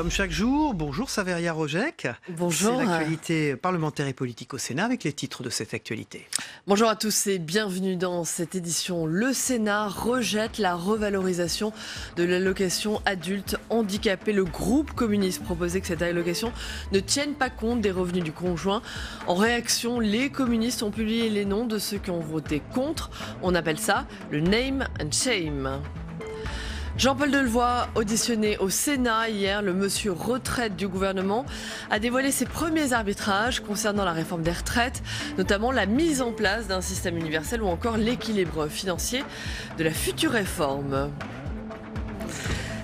Comme chaque jour, bonjour Saveria Rojek. Bonjour. C'est l'actualité parlementaire et politique au Sénat avec les titres de cette actualité. Bonjour à tous et bienvenue dans cette édition. Le Sénat rejette la revalorisation de l'allocation adulte handicapé. Le groupe communiste proposait que cette allocation ne tienne pas compte des revenus du conjoint. En réaction, les communistes ont publié les noms de ceux qui ont voté contre. On appelle ça le name and shame. Jean-Paul Delevoye, auditionné au Sénat hier, le monsieur retraite du gouvernement, a dévoilé ses premiers arbitrages concernant la réforme des retraites, notamment la mise en place d'un système universel ou encore l'équilibre financier de la future réforme.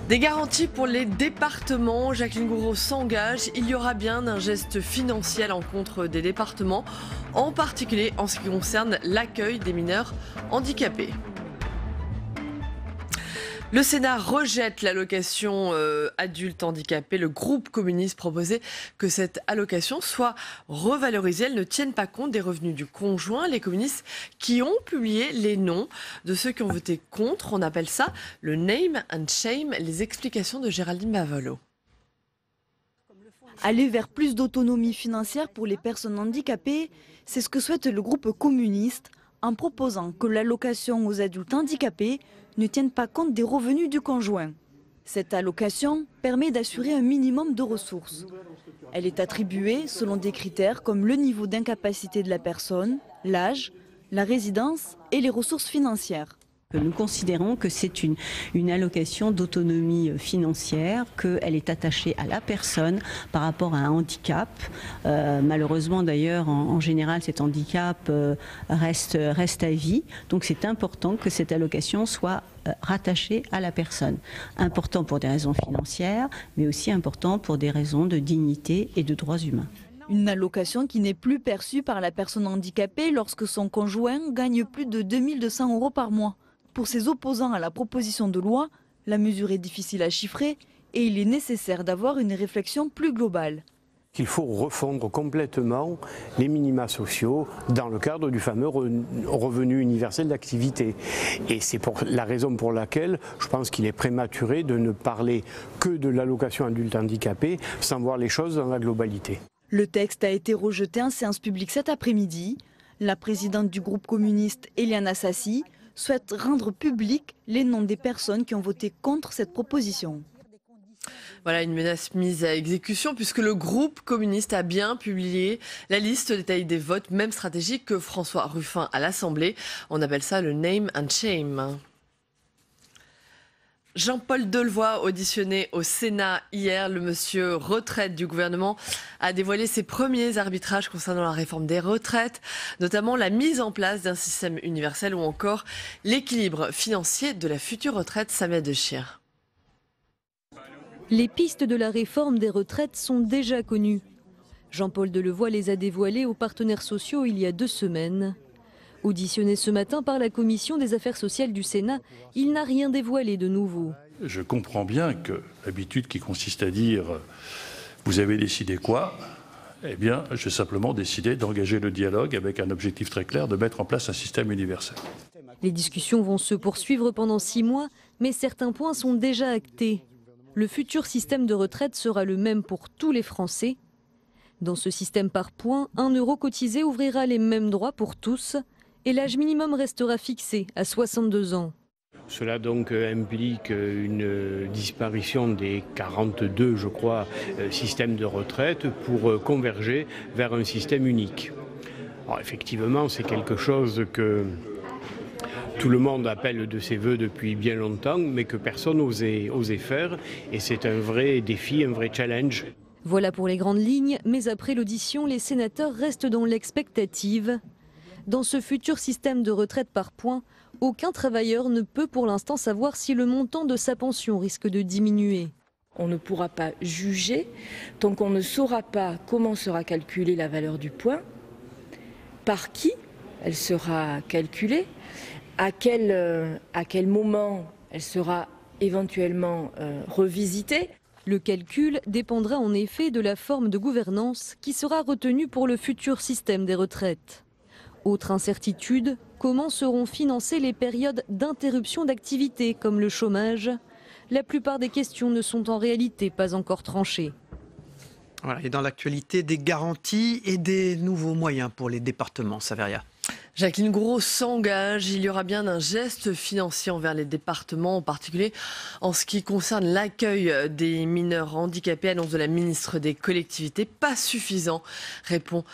Des garanties pour les départements. Jacqueline Gourault s'engage. Il y aura bien un geste financier à l'encontre des départements, en particulier en ce qui concerne l'accueil des mineurs handicapés. Le Sénat rejette l'allocation adulte handicapé. Le groupe communiste proposait que cette allocation soit revalorisée. Elle ne tienne pas compte des revenus du conjoint. Les communistes qui ont publié les noms de ceux qui ont voté contre, on appelle ça le name and shame. Les explications de Géraldine Bavolo. Aller vers plus d'autonomie financière pour les personnes handicapées, c'est ce que souhaite le groupe communiste en proposant que l'allocation aux adultes handicapés ne tienne pas compte des revenus du conjoint. Cette allocation permet d'assurer un minimum de ressources. Elle est attribuée selon des critères comme le niveau d'incapacité de la personne, l'âge, la résidence et les ressources financières. Nous considérons que c'est une allocation d'autonomie financière, qu'elle est attachée à la personne par rapport à un handicap. Malheureusement d'ailleurs, en général, cet handicap reste à vie. Donc c'est important que cette allocation soit rattachée à la personne. Important pour des raisons financières, mais aussi important pour des raisons de dignité et de droits humains. Une allocation qui n'est plus perçue par la personne handicapée lorsque son conjoint gagne plus de 2 200 € par mois. Pour ses opposants à la proposition de loi, la mesure est difficile à chiffrer et il est nécessaire d'avoir une réflexion plus globale. Il faut refondre complètement les minima sociaux dans le cadre du fameux revenu universel d'activité. Et c'est la raison pour laquelle je pense qu'il est prématuré de ne parler que de l'allocation adulte handicapé sans voir les choses dans la globalité. Le texte a été rejeté en séance publique cet après-midi. La présidente du groupe communiste, Éliane Assassi, souhaite rendre public les noms des personnes qui ont voté contre cette proposition. Voilà une menace mise à exécution puisque le groupe communiste a bien publié la liste détaillée des votes, même stratégique que François Ruffin à l'Assemblée. On appelle ça le name and shame. Jean-Paul Delevoye, auditionné au Sénat hier, le monsieur retraite du gouvernement, a dévoilé ses premiers arbitrages concernant la réforme des retraites, notamment la mise en place d'un système universel ou encore l'équilibre financier de la future retraite. Samia Dechir. Les pistes de la réforme des retraites sont déjà connues. Jean-Paul Delevoye les a dévoilées aux partenaires sociaux il y a 2 semaines. Auditionné ce matin par la Commission des affaires sociales du Sénat, il n'a rien dévoilé de nouveau. Je comprends bien que l'habitude qui consiste à dire « vous avez décidé quoi ?» Eh bien, j'ai simplement décidé d'engager le dialogue avec un objectif très clair de mettre en place un système universel. Les discussions vont se poursuivre pendant 6 mois, mais certains points sont déjà actés. Le futur système de retraite sera le même pour tous les Français. Dans ce système par points, 1 € cotisé ouvrira les mêmes droits pour tous. Et l'âge minimum restera fixé à 62 ans. Cela donc implique une disparition des 42, je crois, systèmes de retraite pour converger vers un système unique. Alors effectivement, c'est quelque chose que tout le monde appelle de ses voeux depuis bien longtemps, mais que personne n'osait faire. Et c'est un vrai défi, un vrai challenge. Voilà pour les grandes lignes, mais après l'audition, les sénateurs restent dans l'expectative. Dans ce futur système de retraite par points, aucun travailleur ne peut pour l'instant savoir si le montant de sa pension risque de diminuer. On ne pourra pas juger tant qu'on ne saura pas comment sera calculée la valeur du point, par qui elle sera calculée, à quel moment elle sera éventuellement revisitée. Le calcul dépendra en effet de la forme de gouvernance qui sera retenue pour le futur système des retraites. Autre incertitude, comment seront financées les périodes d'interruption d'activité comme le chômage? la plupart des questions ne sont en réalité pas encore tranchées. Voilà, et dans l'actualité, des garanties et des nouveaux moyens pour les départements, Saveria. Jacqueline Gouraud s'engage. Il y aura bien un geste financier envers les départements, en particulier en ce qui concerne l'accueil des mineurs handicapés, annonce de la ministre des Collectivités. Pas suffisant, répond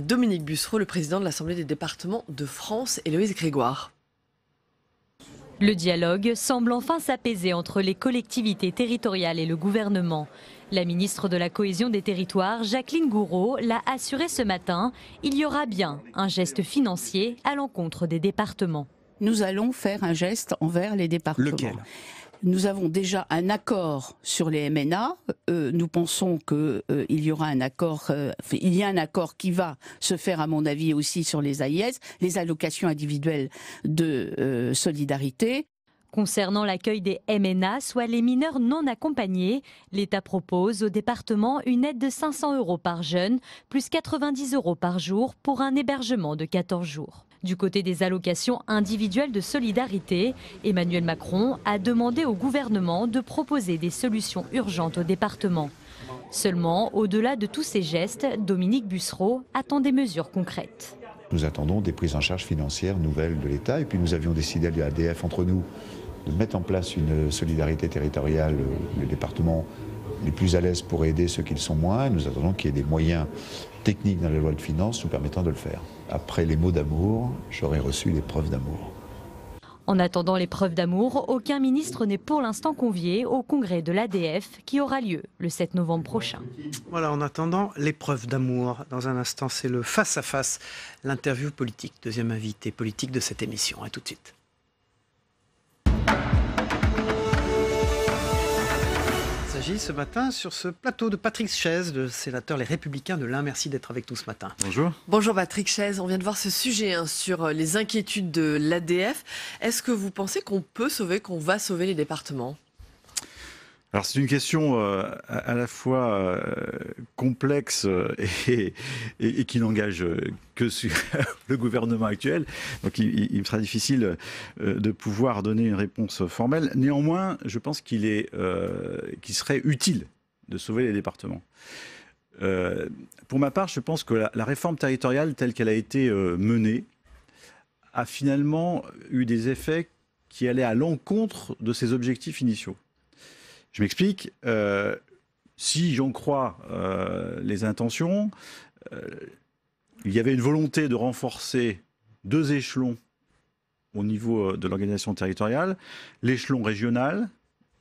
Dominique Bussereau, le président de l'Assemblée des départements de France, Héloïse Grégoire. Le dialogue semble enfin s'apaiser entre les collectivités territoriales et le gouvernement. La ministre de la Cohésion des Territoires, Jacqueline Gouraud, l'a assuré ce matin, il y aura bien un geste financier à l'encontre des départements. Nous allons faire un geste envers les départements. Lequel ? Nous avons déjà un accord sur les MNA. Nous pensons qu'il y aura un accord. Il y a un accord qui va se faire, à mon avis, aussi sur les AIS, les allocations individuelles de solidarité. Concernant l'accueil des MNA, soit les mineurs non accompagnés, l'État propose au département une aide de 500 € par jeune, plus 90 € par jour pour un hébergement de 14 jours. Du côté des allocations individuelles de solidarité, Emmanuel Macron a demandé au gouvernement de proposer des solutions urgentes au département. Seulement, au-delà de tous ces gestes, Dominique Bussereau attend des mesures concrètes. Nous attendons des prises en charge financières nouvelles de l'État et puis nous avions décidé à l'ADF entre nous de mettre en place une solidarité territoriale, les départements les plus à l'aise pour aider ceux qui le sont moins. Nous attendons qu'il y ait des moyens techniques dans la loi de finances nous permettant de le faire. Après les mots d'amour, j'aurais reçu les preuves d'amour. En attendant les preuves d'amour, aucun ministre n'est pour l'instant convié au congrès de l'ADF qui aura lieu le 7 novembre prochain. Voilà, en attendant les preuves d'amour. Dans un instant, c'est le face-à-face, l'interview politique. Deuxième invité politique de cette émission. À tout de suite. Il s'agit ce matin sur ce plateau de Patrick Chaise, le sénateur Les Républicains de l'Ain. Merci d'être avec nous ce matin. Bonjour. Bonjour Patrick Chaise, on vient de voir ce sujet sur les inquiétudes de l'ADF. Est-ce que vous pensez qu'on peut sauver, qu'on va sauver les départements ? Alors c'est une question à la fois complexe et qui n'engage que sur le gouvernement actuel. Donc il me sera difficile de pouvoir donner une réponse formelle. Néanmoins, je pense qu'il serait utile de sauver les départements. Pour ma part, je pense que la réforme territoriale telle qu'elle a été menée a finalement eu des effets qui allaient à l'encontre de ses objectifs initiaux. Je m'explique. Si j'en crois les intentions, il y avait une volonté de renforcer 2 échelons au niveau de l'organisation territoriale, l'échelon régional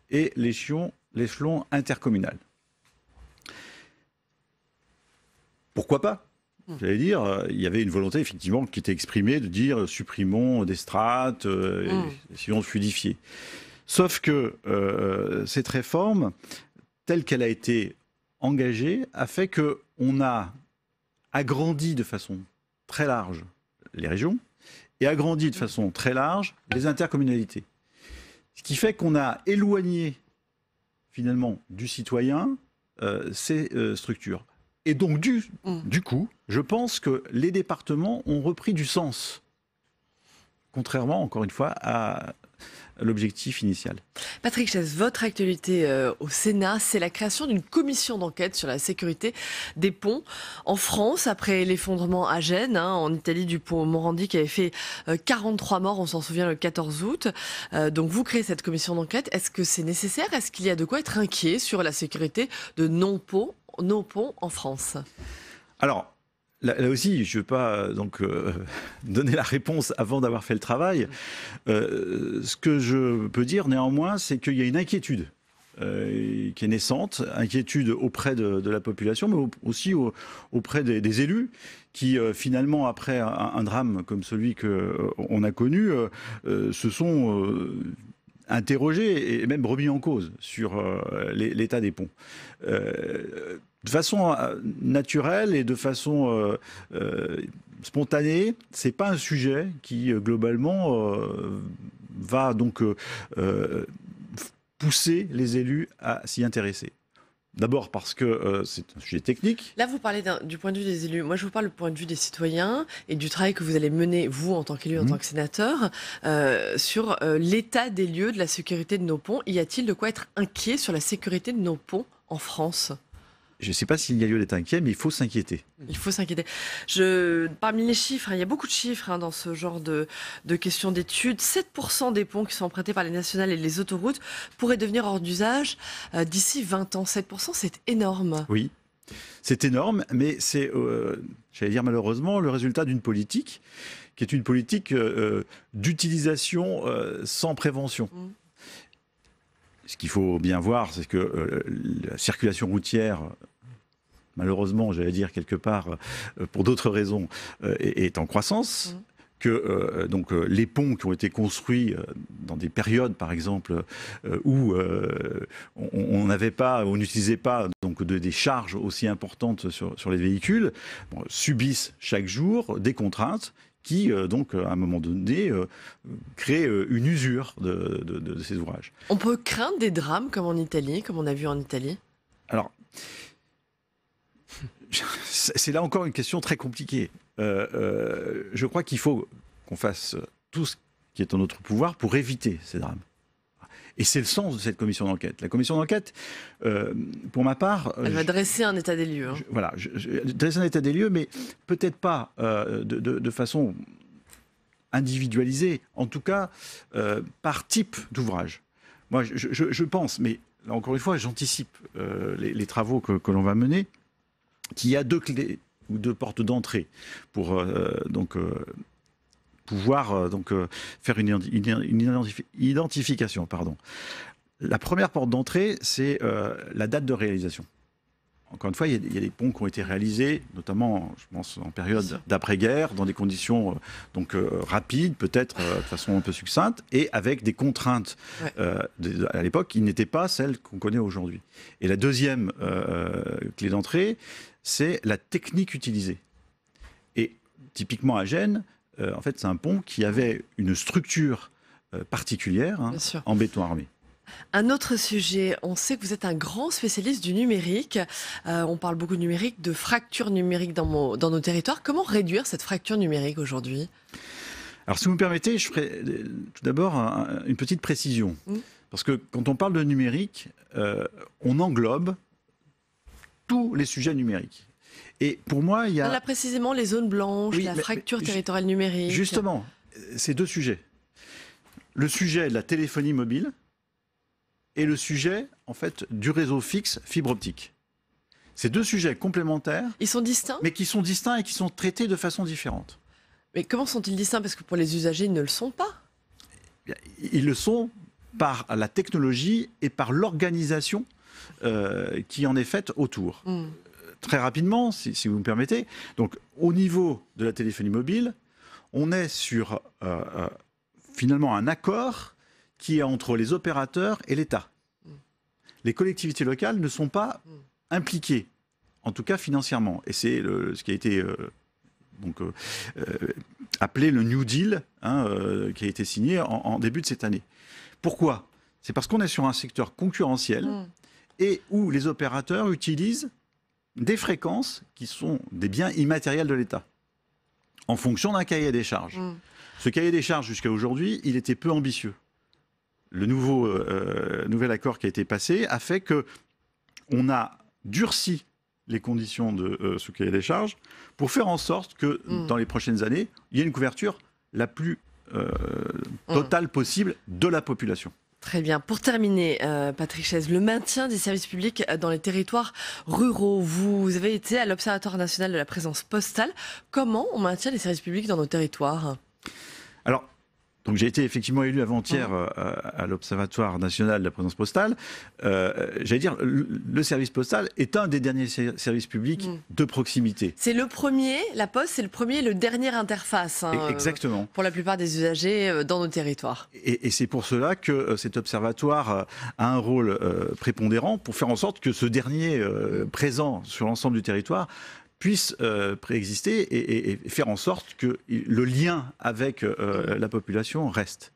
et l'échelon intercommunal. Pourquoi pas ? J'allais dire, il y avait une volonté effectivement qui était exprimée de dire supprimons des strates, essayons de fluidifier. Sauf que cette réforme, telle qu'elle a été engagée, a fait qu'on a agrandi de façon très large les régions et agrandi de façon très large les intercommunalités. Ce qui fait qu'on a éloigné finalement du citoyen ces structures. Et donc du coup, je pense que les départements ont repris du sens, contrairement encore une fois à l'objectif initial. Patrick Chaise, votre actualité au Sénat, c'est la création d'une commission d'enquête sur la sécurité des ponts en France, après l'effondrement à Gênes, en Italie, du pont Morandi qui avait fait 43 morts, on s'en souvient, le 14 août. Donc vous créez cette commission d'enquête. Est-ce que c'est nécessaire ? Est-ce qu'il y a de quoi être inquiet sur la sécurité de nos ponts en France ? Alors, là aussi, je ne veux pas donner la réponse avant d'avoir fait le travail. Ce que je peux dire néanmoins, c'est qu'il y a une inquiétude qui est naissante, inquiétude auprès de la population, mais aussi auprès des élus qui, finalement, après un drame comme celui qu'on a connu, se sont interrogés et même remis en cause sur l'état des ponts. De façon naturelle et de façon spontanée, ce n'est pas un sujet qui, globalement, va donc pousser les élus à s'y intéresser. D'abord parce que c'est un sujet technique. Là, vous parlez du point de vue des élus. Moi, je vous parle du point de vue des citoyens et du travail que vous allez mener, vous, en tant qu'élu, en tant que sénateur, sur l'état des lieux de la sécurité de nos ponts. Y a-t-il de quoi être inquiet sur la sécurité de nos ponts en France ? Je ne sais pas s'il y a lieu d'être inquiet, mais il faut s'inquiéter. Il faut s'inquiéter. Parmi les chiffres, il y a beaucoup de chiffres dans ce genre de questions d'études. 7% des ponts qui sont empruntés par les nationales et les autoroutes pourraient devenir hors d'usage d'ici 20 ans. 7%, c'est énorme. Oui, c'est énorme, mais c'est, j'allais dire malheureusement, le résultat d'une politique qui est une politique d'utilisation sans prévention. Ce qu'il faut bien voir, c'est que la circulation routière, malheureusement, j'allais dire quelque part, pour d'autres raisons, est en croissance. Que les ponts qui ont été construits dans des périodes, par exemple, où on n'utilisait pas des charges aussi importantes sur les véhicules, subissent chaque jour des contraintes qui, à un moment donné, crée une usure de ces ouvrages. On peut craindre des drames comme en Italie, comme on a vu en Italie ? Alors, c'est là encore une question très compliquée. Je crois qu'il faut qu'on fasse tout ce qui est en notre pouvoir pour éviter ces drames. Et c'est le sens de cette commission d'enquête. La commission d'enquête, pour ma part... Elle va dresser un état des lieux. Dresser un état des lieux, mais peut-être pas de façon individualisée, en tout cas par type d'ouvrage. Moi, je pense, mais là encore une fois, j'anticipe les travaux que l'on va mener, qu'il y a 2 clés ou 2 portes d'entrée pour pouvoir faire une identification. La première porte d'entrée, c'est la date de réalisation. Encore une fois, il y a des ponts qui ont été réalisés, notamment, je pense, en période d'après-guerre, dans des conditions rapides, peut-être de façon un peu succincte, et avec des contraintes à l'époque qui n'étaient pas celles qu'on connaît aujourd'hui. Et la deuxième clé d'entrée, c'est la technique utilisée. Et typiquement à Gênes, en fait, c'est un pont qui avait une structure particulière en béton armé. Un autre sujet, on sait que vous êtes un grand spécialiste du numérique. On parle beaucoup de numérique, de fracture numérique dans nos territoires. Comment réduire cette fracture numérique aujourd'hui ? Alors, si vous me permettez, je ferai tout d'abord une petite précision. Parce que quand on parle de numérique, on englobe tous les sujets numériques. Et pour moi, il y a... Là, précisément, les zones blanches, la fracture territoriale numérique. Justement, c'est 2 sujets. Le sujet de la téléphonie mobile et le sujet, en fait, du réseau fixe fibre optique. C'est 2 sujets complémentaires. Ils sont distincts ? Mais qui sont distincts et qui sont traités de façon différente. Mais comment sont-ils distincts ? Parce que pour les usagers, ils ne le sont pas. Ils le sont par la technologie et par l'organisation qui en est faite autour. Très rapidement, si vous me permettez, donc au niveau de la téléphonie mobile, on est sur finalement un accord qui est entre les opérateurs et l'État. Les collectivités locales ne sont pas impliquées, en tout cas financièrement. Et c'est ce qui a été appelé le New Deal, qui a été signé en début de cette année. Pourquoi ? C'est parce qu'on est sur un secteur concurrentiel et où les opérateurs utilisent des fréquences qui sont des biens immatériels de l'État, en fonction d'un cahier des charges. Ce cahier des charges, jusqu'à aujourd'hui, il était peu ambitieux. Le nouvel accord qui a été passé a fait qu'on a durci les conditions de ce cahier des charges pour faire en sorte que, dans les prochaines années, il y ait une couverture la plus totale possible de la population. Très bien. Pour terminer, Patrick Chaize, le maintien des services publics dans les territoires ruraux. Vous avez été à l'Observatoire national de la présence postale. Comment on maintient les services publics dans nos territoires ? Alors, donc j'ai été effectivement élu avant-hier à l'Observatoire national de la présence postale. J'allais dire, le service postal est un des derniers services publics de proximité. C'est le premier, la Poste, c'est le premier et le dernier interface. Exactement. Pour la plupart des usagers dans nos territoires. Et c'est pour cela que cet observatoire a un rôle prépondérant pour faire en sorte que ce dernier présent sur l'ensemble du territoire puisse préexister et faire en sorte que le lien avec la population reste.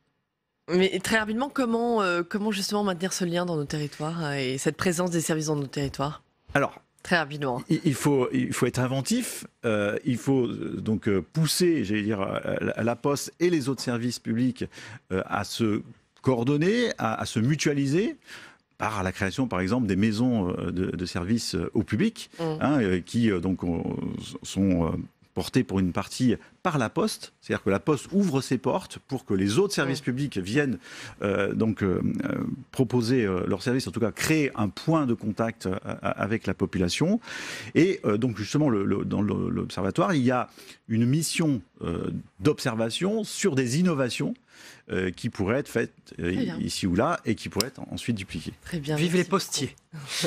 Mais très rapidement, comment justement maintenir ce lien dans nos territoires et cette présence des services dans nos territoires? Alors, très rapidement. Il faut être inventif, il faut donc pousser, j'allais dire, la Poste et les autres services publics à se coordonner, à se mutualiser par la création, par exemple, des maisons de services au public, qui donc sont portées pour une partie par la Poste, c'est-à-dire que la Poste ouvre ses portes pour que les autres services publics viennent proposer leurs services, en tout cas créer un point de contact avec la population. Et donc justement, dans l'Observatoire, il y a une mission d'observation sur des innovations qui pourraient être faites ici ou là et qui pourraient être ensuite dupliquées. Très bien. Vive les postiers.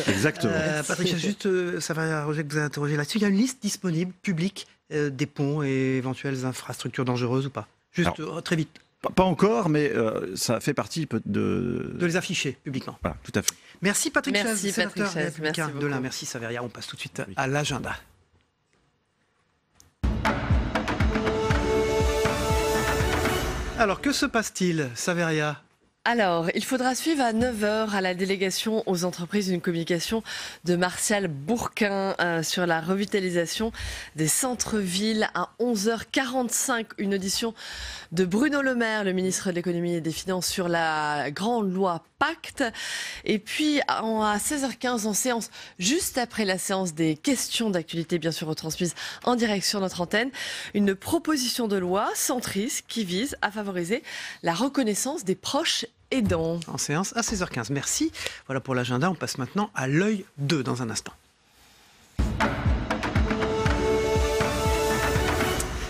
Exactement. Patrick, juste, ça va, Roger, que vous avez interrogé là-dessus. Il y a une liste disponible, publique, des ponts et éventuelles infrastructures dangereuses ou pas? Juste très vite. Pas encore, mais ça fait partie de les afficher publiquement. Voilà, tout à fait. Merci Patrick Chaz, sénateur républicain merci de l'Ain. Merci Saveria. On passe tout de suite à l'agenda. Alors, que se passe-t-il, Saveria? Alors, il faudra suivre à 9h à la délégation aux entreprises une communication de Martial Bourquin sur la revitalisation des centres-villes. À 11h45, une audition de Bruno Le Maire, le ministre de l'économie et des finances, sur la grande loi Pacte. Et puis à 16h15 en séance, juste après la séance des questions d'actualité, bien sûr retransmises en direct sur notre antenne, une proposition de loi centriste qui vise à favoriser la reconnaissance des proches aidants. En séance à 16h15. Merci. Voilà pour l'agenda. On passe maintenant à l'œil 2 dans un instant.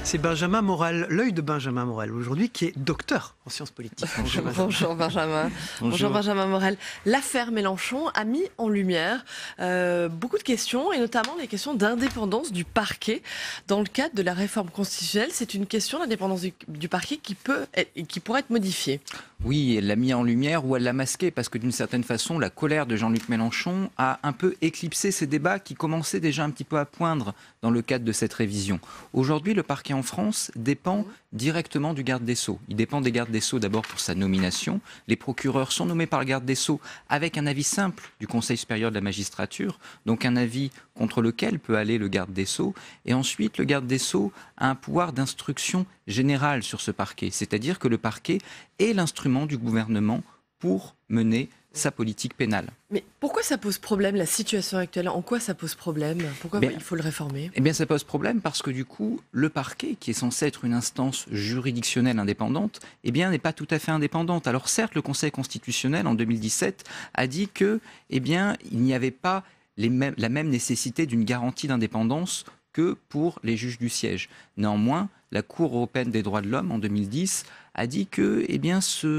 C'est Benjamin Morel, l'œil de Benjamin Morel aujourd'hui, qui est docteur en sciences politiques. Bonjour Benjamin. Bonjour Benjamin Morel. L'affaire Mélenchon a mis en lumière beaucoup de questions, et notamment les questions d'indépendance du parquet. Dans le cadre de la réforme constitutionnelle, c'est une question d'indépendance du parquet qui pourrait être modifiée. Oui, elle l'a mis en lumière ou elle l'a masqué, parce que d'une certaine façon, la colère de Jean-Luc Mélenchon a un peu éclipsé ces débats qui commençaient déjà un petit peu à poindre dans le cadre de cette révision. Aujourd'hui, le parquet en France dépend directement du garde des Sceaux. Il dépend des gardes des Sceaux d'abord pour sa nomination. Les procureurs sont nommés par le garde des Sceaux avec un avis simple du Conseil supérieur de la magistrature, donc un avis contre lequel peut aller le garde des Sceaux. Et ensuite, le garde des Sceaux a un pouvoir d'instruction générale sur ce parquet, c'est-à-dire que le parquet est l'instrument du gouvernement pour mener sa politique pénale. Mais pourquoi ça pose problème, la situation actuelle? En quoi ça pose problème? Pourquoi il faut le réformer? Eh bien, ça pose problème parce que du coup, le parquet, qui est censé être une instance juridictionnelle indépendante, eh bien, n'est pas tout à fait indépendante. Alors certes, le Conseil constitutionnel, en 2017, a dit que, eh bien, il n'y avait pas la même nécessité d'une garantie d'indépendance que pour les juges du siège. Néanmoins, la Cour européenne des droits de l'homme, en 2010, a dit que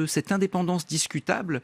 cette indépendance discutable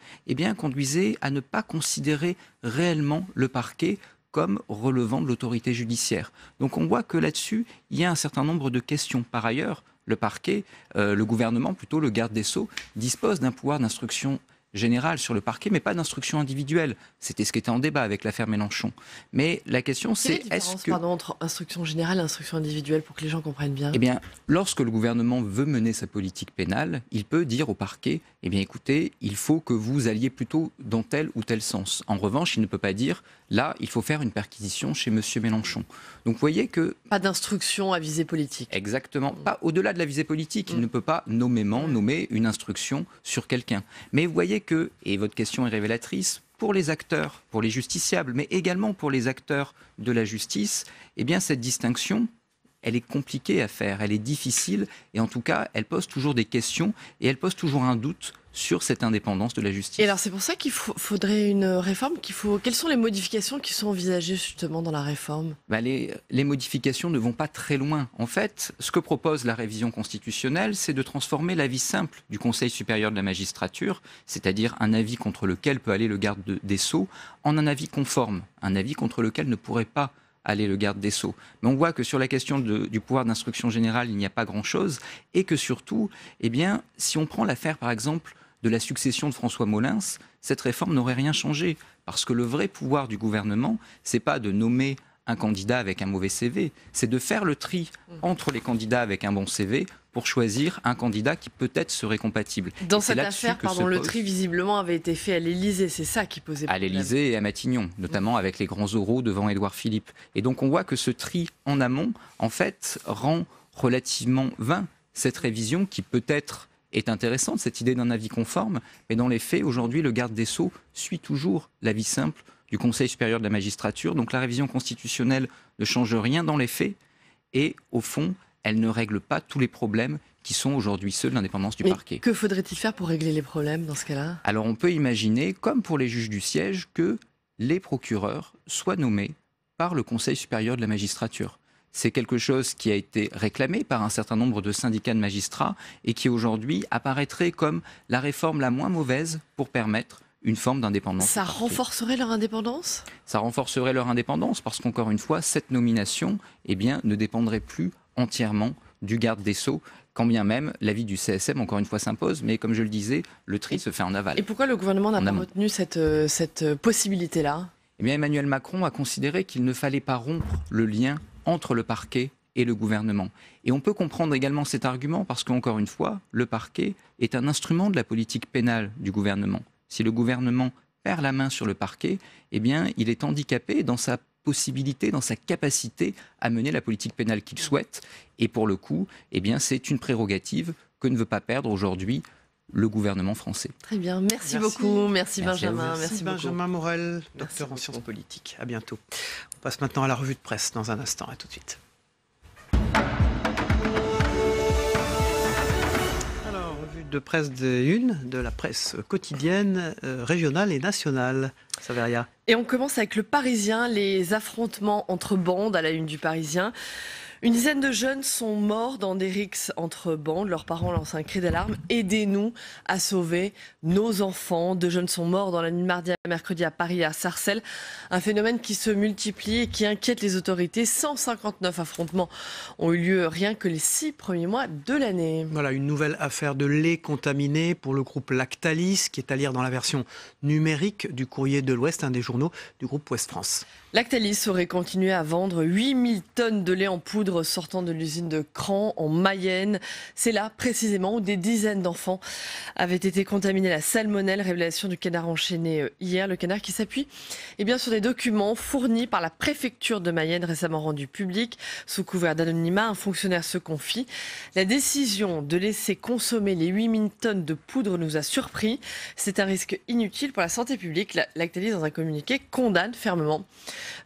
conduisait à ne pas considérer réellement le parquet comme relevant de l'autorité judiciaire. Donc on voit que là-dessus, il y a un certain nombre de questions. Par ailleurs, le parquet, le gouvernement, plutôt le garde des Sceaux, dispose d'un pouvoir d'instruction générale sur le parquet, mais pas d'instruction individuelle. C'était ce qui était en débat avec l'affaire Mélenchon. Mais la question, c'est est-ce que... Pardon, entre instruction générale et instruction individuelle, pour que les gens comprennent bien? Eh bien, lorsque le gouvernement veut mener sa politique pénale, il peut dire au parquet, eh bien écoutez, il faut que vous alliez plutôt dans tel ou tel sens. En revanche, il ne peut pas dire, là, il faut faire une perquisition chez M. Mélenchon. Donc vous voyez que... Pas d'instruction à visée politique. Exactement. Pas au-delà de la visée politique. Il ne peut pas nommément nommer une instruction sur quelqu'un. Mais vous voyez que, et votre question est révélatrice, pour les acteurs, pour les justiciables, mais également pour les acteurs de la justice, eh bien cette distinction, elle est compliquée à faire, elle est difficile, et en tout cas, elle pose toujours des questions, et elle pose toujours un doute sur cette indépendance de la justice. Et alors c'est pour ça qu'il faudrait une réforme, quelles sont les modifications qui sont envisagées justement dans la réforme? Les modifications ne vont pas très loin. En fait, ce que propose la révision constitutionnelle, c'est de transformer l'avis simple du Conseil supérieur de la magistrature, c'est-à-dire un avis contre lequel peut aller le garde des Sceaux, en un avis conforme, un avis contre lequel ne pourrait pas aller le garde des Sceaux. Mais on voit que sur la question du pouvoir d'instruction générale, il n'y a pas grand-chose, et que surtout, eh bien, si on prend l'affaire, par exemple, de la succession de François Molins, cette réforme n'aurait rien changé. Parce que le vrai pouvoir du gouvernement, c'est pas de nommer un candidat avec un mauvais CV, c'est de faire le tri entre les candidats avec un bon CV pour choisir un candidat qui peut-être serait compatible. Dans cette affaire, le tri visiblement avait été fait à l'Élysée, c'est ça qui posait problème. À l'Élysée et à Matignon, notamment avec les grands oraux devant Édouard Philippe. Et donc on voit que ce tri en amont, en fait, rend relativement vain cette révision qui peut-être est intéressante, cette idée d'un avis conforme, mais dans les faits, aujourd'hui, le garde des Sceaux suit toujours l'avis simple du Conseil supérieur de la magistrature. Donc la révision constitutionnelle ne change rien dans les faits et, au fond, elle ne règle pas tous les problèmes qui sont aujourd'hui ceux de l'indépendance du parquet. Que faudrait-il faire pour régler les problèmes dans ce cas-là ? Alors on peut imaginer, comme pour les juges du siège, que les procureurs soient nommés par le Conseil supérieur de la magistrature. C'est quelque chose qui a été réclamé par un certain nombre de syndicats de magistrats et qui aujourd'hui apparaîtrait comme la réforme la moins mauvaise pour permettre une forme d'indépendance. Ça renforcerait leur indépendance ? Ça renforcerait leur indépendance parce qu'encore une fois, cette nomination ne dépendrait plus entièrement du garde des Sceaux, quand bien même l'avis du CSM, encore une fois, s'impose. Mais comme je le disais, le tri se fait en aval. Et pourquoi le gouvernement n'a pas retenu cette possibilité-là ? Emmanuel Macron a considéré qu'il ne fallait pas rompre le lien entre le parquet et le gouvernement. Et on peut comprendre également cet argument parce qu'encore une fois, le parquet est un instrument de la politique pénale du gouvernement. Si le gouvernement perd la main sur le parquet, il est handicapé dans sa possibilité, dans sa capacité à mener la politique pénale qu'il souhaite. Et pour le coup, c'est une prérogative que ne veut pas perdre aujourd'hui le gouvernement français. Très bien, merci beaucoup. Merci Benjamin. Merci Benjamin Morel, docteur en sciences politiques. À bientôt. On passe maintenant à la revue de presse dans un instant. À tout de suite. Alors, revue de presse de la presse quotidienne, régionale et nationale. Saveria. Et on commence avec le Parisien, les affrontements entre bandes à la une du Parisien. Une dizaine de jeunes sont morts dans des rixes entre bandes. Leurs parents lancent un cri d'alarme. Aidez-nous à sauver nos enfants. 2 jeunes sont morts dans la nuit de mardi à mercredi à Paris, à Sarcelles. Un phénomène qui se multiplie et qui inquiète les autorités. 159 affrontements ont eu lieu rien que les 6 premiers mois de l'année. Voilà, une nouvelle affaire de lait contaminé pour le groupe Lactalis, qui est à lire dans la version numérique du Courrier de l'Ouest, un des journaux du groupe Ouest France. Lactalis aurait continué à vendre 8000 tonnes de lait en poudre sortant de l'usine de Cran en Mayenne. C'est là précisément où des dizaines d'enfants avaient été contaminés à la salmonelle. Révélation du Canard enchaîné hier. Le Canard qui s'appuie sur des documents fournis par la préfecture de Mayenne récemment rendus publics. Sous couvert d'anonymat, un fonctionnaire se confie. La décision de laisser consommer les 8000 tonnes de poudre nous a surpris. C'est un risque inutile pour la santé publique. Lactalis, dans un communiqué, condamne fermement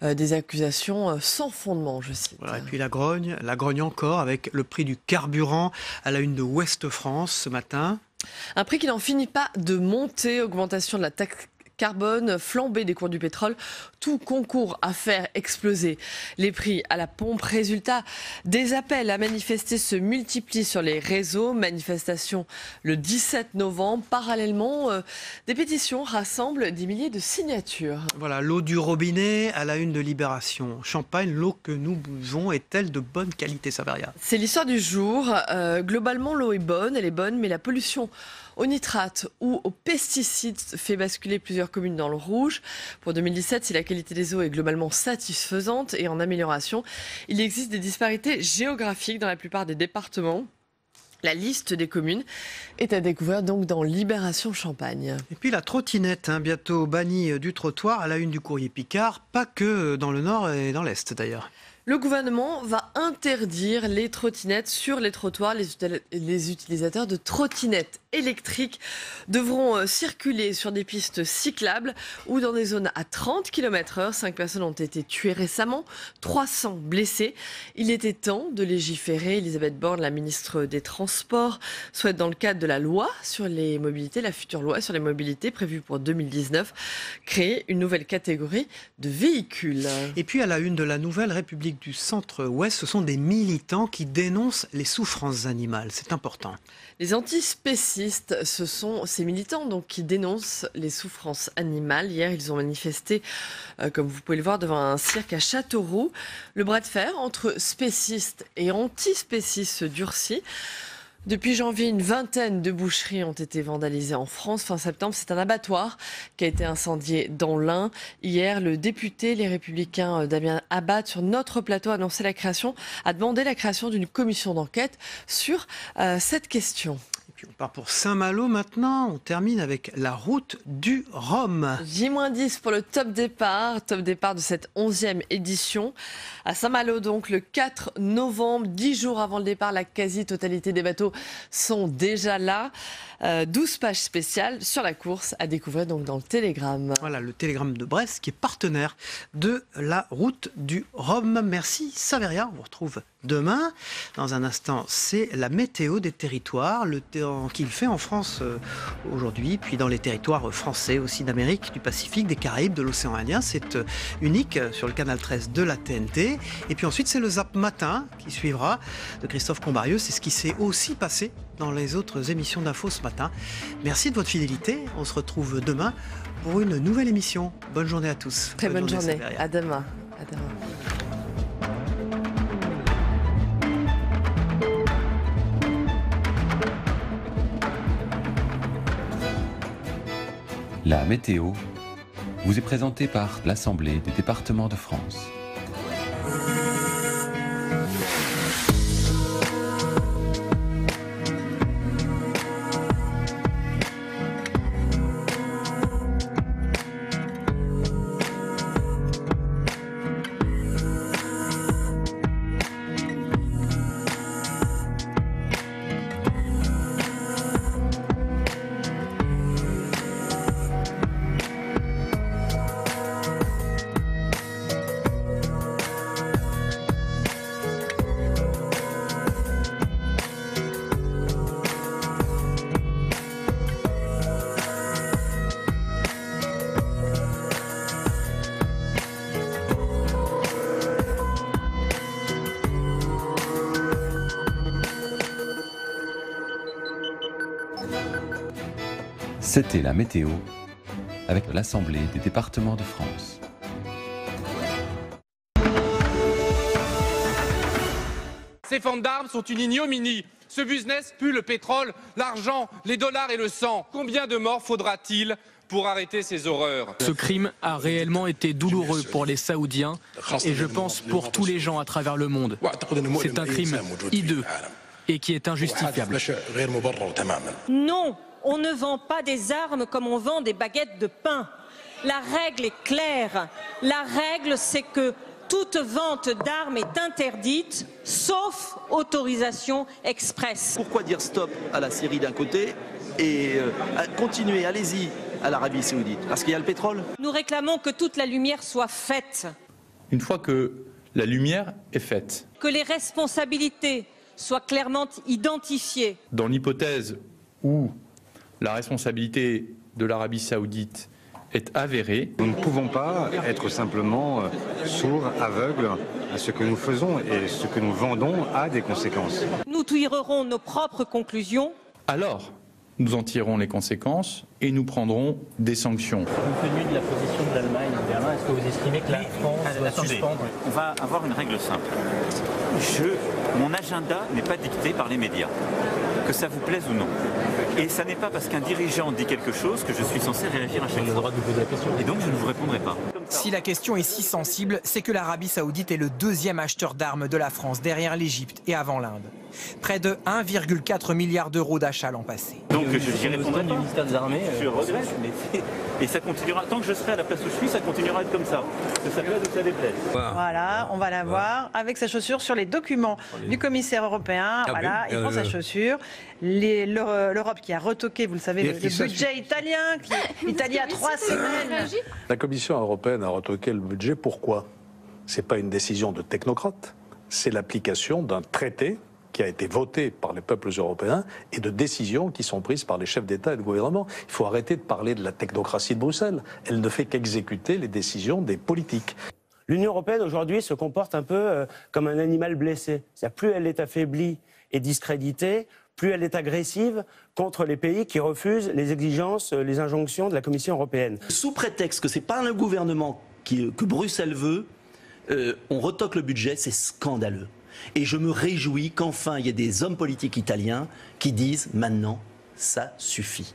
des accusations sans fondement, je cite. Voilà, et puis la grogne encore avec le prix du carburant à la une de Ouest France ce matin. Un prix qui n'en finit pas de monter, augmentation de la taxe carbone, flambée des cours du pétrole, tout concourt à faire exploser les prix à la pompe. Résultat, des appels à manifester se multiplient sur les réseaux. Manifestation le 17 novembre. Parallèlement, des pétitions rassemblent des milliers de signatures. Voilà, l'eau du robinet à la une de Libération. Champagne, l'eau que nous buvons est-elle de bonne qualité, Saveria ? C'est l'histoire du jour. Globalement, l'eau est bonne, mais la pollution au nitrate ou aux pesticides fait basculer plusieurs communes dans le rouge. Pour 2017, si la qualité des eaux est globalement satisfaisante et en amélioration, il existe des disparités géographiques dans la plupart des départements. La liste des communes est à découvrir donc dans Libération Champagne. Et puis la trottinette, bientôt bannie du trottoir à la une du Courrier Picard, pas que dans le nord et dans l'est d'ailleurs. Le gouvernement va interdire les trottinettes sur les trottoirs. Les utilisateurs de trottinettes électriques devront circuler sur des pistes cyclables ou dans des zones à 30 km/h. 5 personnes ont été tuées récemment, 300 blessés. Il était temps de légiférer. Elisabeth Borne, la ministre des Transports, souhaite dans le cadre de la loi sur les mobilités, la future loi sur les mobilités prévue pour 2019, créer une nouvelle catégorie de véhicules. Et puis à la une de la Nouvelle République du Centre-Ouest, ce sont des militants qui dénoncent les souffrances animales. C'est important. Les antispécistes, ce sont ces militants donc, qui dénoncent les souffrances animales. Hier, ils ont manifesté, comme vous pouvez le voir, devant un cirque à Châteauroux. Le bras de fer entre spécistes et antispécistes se durcit. Depuis janvier, une vingtaine de boucheries ont été vandalisées en France. Fin septembre, c'est un abattoir qui a été incendié dans l'Ain. Hier, le député Les Républicains Damien Abad sur notre plateau a demandé la création d'une commission d'enquête sur cette question. On part pour Saint-Malo maintenant. On termine avec la route du Rhum. J-10 pour le top départ de cette 11e édition. À Saint-Malo, donc, le 4 novembre, 10 jours avant le départ, la quasi-totalité des bateaux sont déjà là. 12 pages spéciales sur la course à découvrir donc dans le Télégramme. Voilà, le Télégramme de Brest qui est partenaire de la route du Rhum. Merci Saveria, on vous retrouve demain. Dans un instant, c'est la météo des territoires, le temps qu'il fait en France aujourd'hui, puis dans les territoires français aussi d'Amérique, du Pacifique, des Caraïbes, de l'océan Indien. C'est unique sur le canal 13 de la TNT. Et puis ensuite, c'est le Zap Matin qui suivra de Christophe Combarieux. C'est ce qui s'est aussi passé dans les autres émissions d'infos ce matin. Merci de votre fidélité. On se retrouve demain pour une nouvelle émission. Bonne journée à tous. Très bonne journée. À demain. À demain. La météo vous est présentée par l'Assemblée des départements de France. C'était la météo avec l'Assemblée des départements de France. Ces ventes d'armes sont une ignominie. Ce business pue le pétrole, l'argent, les dollars et le sang. Combien de morts faudra-t-il pour arrêter ces horreurs? Ce crime a réellement été douloureux pour les Saoudiens et je pense pour tous les gens à travers le monde. C'est un crime hideux et qui est injustifiable. Non, on ne vend pas des armes comme on vend des baguettes de pain. La règle est claire. La règle, c'est que toute vente d'armes est interdite, sauf autorisation express. Pourquoi dire stop à la Syrie d'un côté et continuer, allez-y, à l'Arabie Saoudite? Parce qu'il y a le pétrole. Nous réclamons que toute la lumière soit faite. Une fois que la lumière est faite. Que les responsabilités soient clairement identifiées. Dans l'hypothèse où la responsabilité de l'Arabie Saoudite est avérée. Nous ne pouvons pas être simplement sourds, aveugles à ce que nous faisons et ce que nous vendons a des conséquences. Nous tirerons nos propres conclusions. Alors, nous en tirerons les conséquences et nous prendrons des sanctions. Compte tenu de la position de l'Allemagne, Berlin, est-ce que vous estimez que la France doit suspendre? On va avoir une règle simple. Mon agenda n'est pas dicté par les médias, que ça vous plaise ou non. Et ça n'est pas parce qu'un dirigeant dit quelque chose que je suis censé réagir à chaque fois. Vous avez le droit de vous poser la question. Et donc je ne vous répondrai pas. Si la question est si sensible, c'est que l'Arabie Saoudite est le deuxième acheteur d'armes de la France, derrière l'Égypte et avant l'Inde. Près de 1,4 milliard d'euros d'achats l'an passé. Donc j'y répondrai pas. Du ministère des Armées. Je regrette, mais et ça continuera. Tant que je serai à la place où je suis, ça continuera à être comme ça. Que ça plaise ou que ça déplaise. Voilà, on va la voir avec sa chaussure sur les documents du commissaire européen. Voilà, il prend sa chaussure. L'Europe qui a retoqué, vous le savez, le budget italien, l'Italie a 3 semaines. La Commission européenne a retoqué le budget. Pourquoi? Ce n'est pas une décision de technocrate, c'est l'application d'un traité qui a été voté par les peuples européens et de décisions qui sont prises par les chefs d'État et de gouvernement. Il faut arrêter de parler de la technocratie de Bruxelles. Elle ne fait qu'exécuter les décisions des politiques. L'Union européenne aujourd'hui se comporte un peu comme un animal blessé. C'est-à-dire, plus elle est affaiblie et discréditée, plus elle est agressive contre les pays qui refusent les exigences, les injonctions de la Commission européenne. Sous prétexte que ce n'est pas le gouvernement que Bruxelles veut, on retoque le budget, c'est scandaleux. Et je me réjouis qu'enfin il y ait des hommes politiques italiens qui disent maintenant, ça suffit.